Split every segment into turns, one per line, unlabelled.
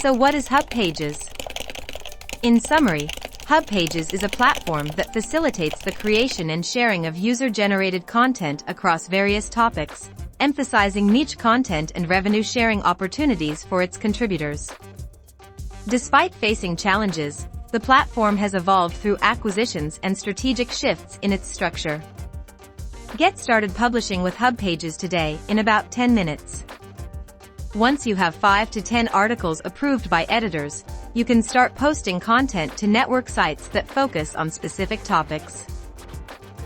So what is HubPages? In summary, HubPages is a platform that facilitates the creation and sharing of user-generated content across various topics, emphasizing niche content and revenue-sharing opportunities for its contributors. Despite facing challenges, the platform has evolved through acquisitions and strategic shifts in its structure. Get started publishing with HubPages today in about 10 minutes. Once you have 5 to 10 articles approved by editors, you can start posting content to network sites that focus on specific topics.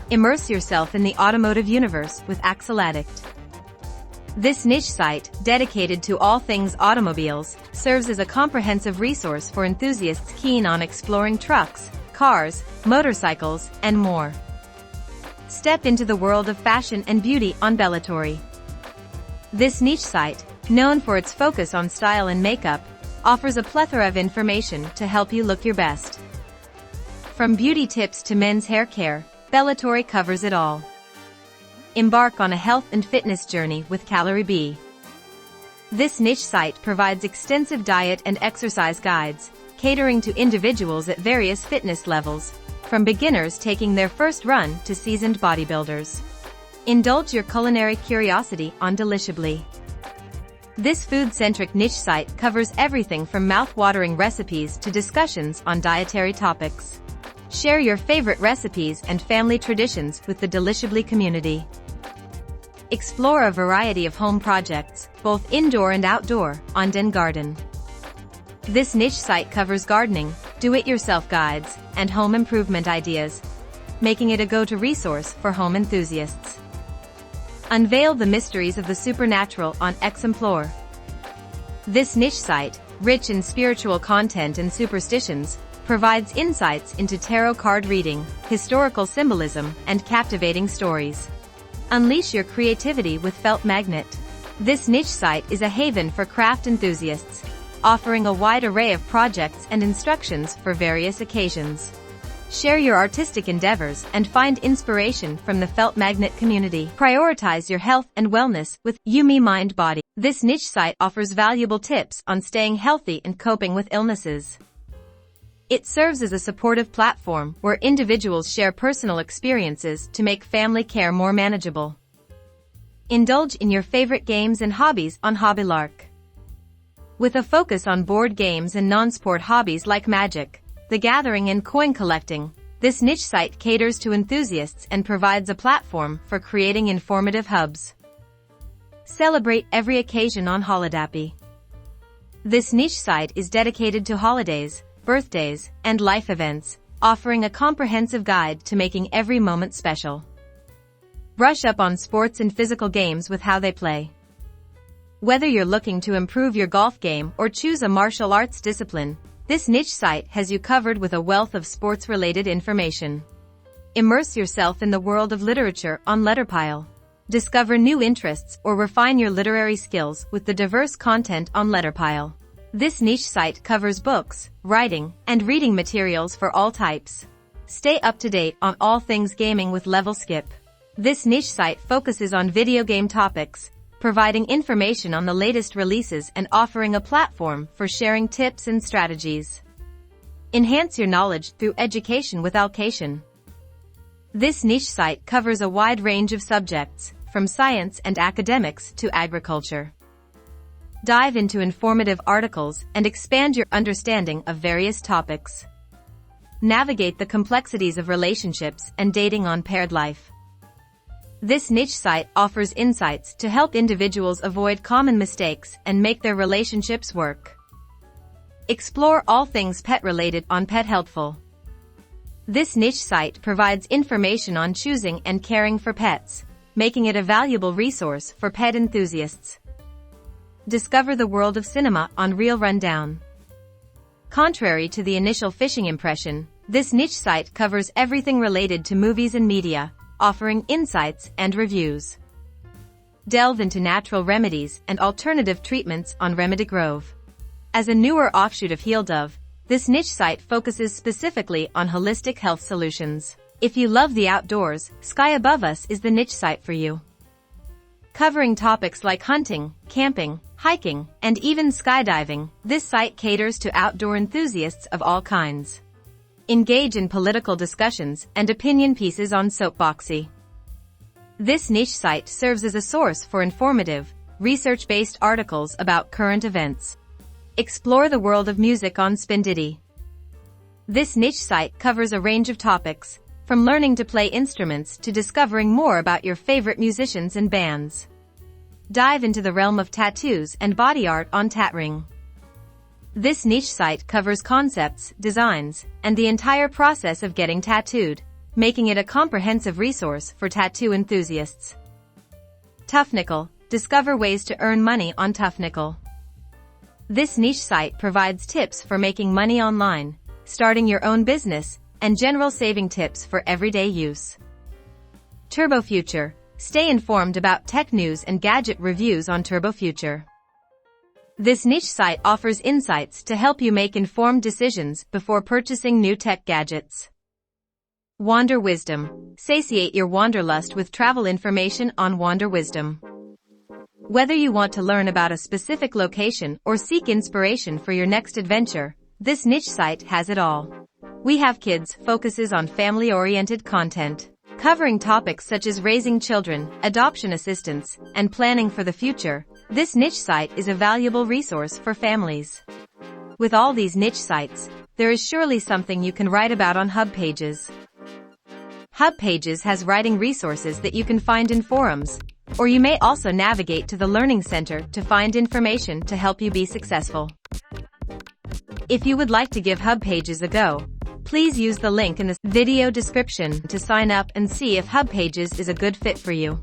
Immerse yourself in the automotive universe with Addict. This niche site, dedicated to all things automobiles, serves as a comprehensive resource for enthusiasts keen on exploring trucks, cars, motorcycles, and more. Step into the world of fashion and beauty on Bellatory. This niche site, known for its focus on style and makeup, offers a plethora of information to help you look your best. From beauty tips to men's hair care, Bellatory covers it all. Embark on a health and fitness journey with Calorie Bee. This niche site provides extensive diet and exercise guides, catering to individuals at various fitness levels, from beginners taking their first run to seasoned bodybuilders. Indulge your culinary curiosity on Delishably. This food-centric niche site covers everything from mouth-watering recipes to discussions on dietary topics. Share your favorite recipes and family traditions with the Delishably community. Explore a variety of home projects, both indoor and outdoor, on Den Garden. This niche site covers gardening, do-it-yourself guides, and home improvement ideas, making it a go-to resource for home enthusiasts. Unveil the mysteries of the supernatural on Explore. This niche site, rich in spiritual content and superstitions, provides insights into tarot card reading, historical symbolism, and captivating stories. Unleash your creativity with Felt Magnet. This niche site is a haven for craft enthusiasts, offering a wide array of projects and instructions for various occasions. Share your artistic endeavors and find inspiration from the Felt Magnet community. Prioritize your health and wellness with Yumi Mind Body. This niche site offers valuable tips on staying healthy and coping with illnesses. It serves as a supportive platform where individuals share personal experiences to make family care more manageable. Indulge in your favorite games and hobbies on Hobbylark. With a focus on board games and non-sport hobbies like Magic, the Gathering and coin collecting, this niche site caters to enthusiasts and provides a platform for creating informative hubs. Celebrate every occasion on Holidappy. This niche site is dedicated to holidays, birthdays, and life events, offering a comprehensive guide to making every moment special. Brush up on sports and physical games with How They Play. Whether you're looking to improve your golf game or choose a martial arts discipline, this niche site has you covered with a wealth of sports-related information. Immerse yourself in the world of literature on Letterpile. Discover new interests or refine your literary skills with the diverse content on Letterpile. This niche site covers books, writing, and reading materials for all types. Stay up to date on all things gaming with Level Skip. This niche site focuses on video game topics, providing information on the latest releases and offering a platform for sharing tips and strategies. Enhance your knowledge through education with Alcation. This niche site covers a wide range of subjects, from science and academics to agriculture. Dive into informative articles and expand your understanding of various topics. Navigate the complexities of relationships and dating on Paired Life. This niche site offers insights to help individuals avoid common mistakes and make their relationships work. Explore all things pet-related on Pet Helpful. This niche site provides information on choosing and caring for pets, making it a valuable resource for pet enthusiasts. Discover the world of cinema on Reel Rundown. Contrary to the initial fishing impression, this niche site covers everything related to movies and media, offering insights and reviews. Delve into natural remedies and alternative treatments on Remedy Grove. As a newer offshoot of Heal Dove, this niche site focuses specifically on holistic health solutions. If you love the outdoors, Sky Above Us is the niche site for you. Covering topics like hunting, camping, hiking, and even skydiving. This site caters to outdoor enthusiasts of all kinds. Engage in political discussions and opinion pieces on Soapboxy. This niche site serves as a source for informative, research-based articles about current events. Explore the world of music on Spindiddy. This niche site covers a range of topics, from learning to play instruments to discovering more about your favorite musicians and bands. Dive into the realm of tattoos and body art on Tatring. This niche site covers concepts, designs, and the entire process of getting tattooed, making it a comprehensive resource for tattoo enthusiasts. Toughnickel. Discover ways to earn money on Toughnickel. This niche site provides tips for making money online, starting your own business, and general saving tips for everyday use. TurboFuture. Stay informed about tech news and gadget reviews on TurboFuture. This niche site offers insights to help you make informed decisions before purchasing new tech gadgets. Wander Wisdom. Satiate your wanderlust with travel information on Wander Wisdom. Whether you want to learn about a specific location or seek inspiration for your next adventure, this niche site has it all. We Have Kids focuses on family-oriented content, covering topics such as raising children, adoption assistance, and planning for the future. This niche site is a valuable resource for families. With all these niche sites, there is surely something you can write about on HubPages. HubPages has writing resources that you can find in forums, or you may also navigate to the Learning Center to find information to help you be successful. If you would like to give HubPages a go, please use the link in the video description to sign up and see if HubPages is a good fit for you.